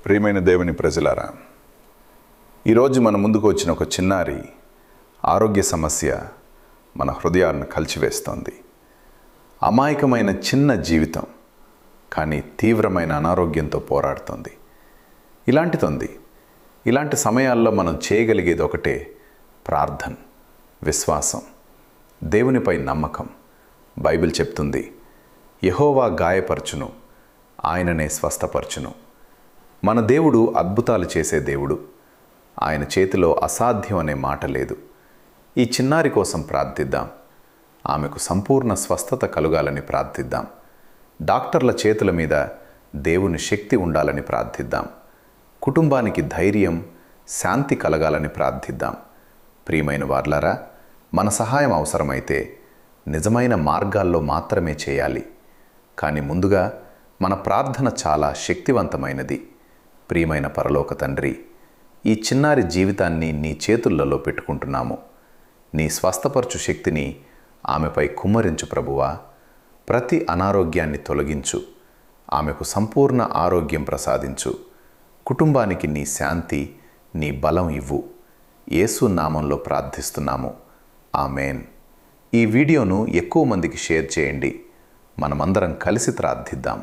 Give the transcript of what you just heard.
ప్రియమైన దేవుని ప్రజలారా, ఈరోజు మన ముందుకు వచ్చిన ఒక చిన్నారి ఆరోగ్య సమస్య మన హృదయాలను కలిచివేస్తోంది. అమాయకమైన చిన్న జీవితం, కానీ తీవ్రమైన అనారోగ్యంతో పోరాడుతోంది. ఇలాంటి సమయాల్లో మనం చేయగలిగేది ఒకటే: ప్రార్థన, విశ్వాసం, దేవునిపై నమ్మకం. బైబిల్ చెప్తుంది, యెహోవా గాయపరచును, ఆయననే స్వస్థపరచును. మన దేవుడు అద్భుతాలు చేసే దేవుడు. ఆయన చేతిలో అసాధ్యం అనే మాట లేదు. ఈ చిన్నారి కోసం ప్రార్థిద్దాం. ఆమెకు సంపూర్ణ స్వస్థత కలుగాలని ప్రార్థిద్దాం. డాక్టర్ల చేతుల మీద దేవుని శక్తి ఉండాలని ప్రార్థిద్దాం. కుటుంబానికి ధైర్యం, శాంతి కలగాలని ప్రార్థిద్దాం. ప్రియమైన వార్లారా, మన సహాయం అవసరమైతే నిజమైన మార్గాల్లో మాత్రమే చేయాలి. కానీ ముందుగా మన ప్రార్థన చాలా శక్తివంతమైనది. ప్రియమైన పరలోక తండ్రి, ఈ చిన్నారి జీవితాన్ని నీ చేతులలో పెట్టుకుంటున్నాము. నీ స్వస్థపరచు శక్తిని ఆమెపై కుమ్మరించు ప్రభువా. ప్రతి అనారోగ్యాన్ని తొలగించు. ఆమెకు సంపూర్ణ ఆరోగ్యం ప్రసాదించు. కుటుంబానికి నీ శాంతి, నీ బలం ఇవ్వు. యేసు నామంలో ప్రార్థిస్తున్నాము. ఆమేన్. ఈ వీడియోను ఎక్కువ మందికి షేర్ చేయండి. మనమందరం కలిసి ప్రార్థిద్దాం.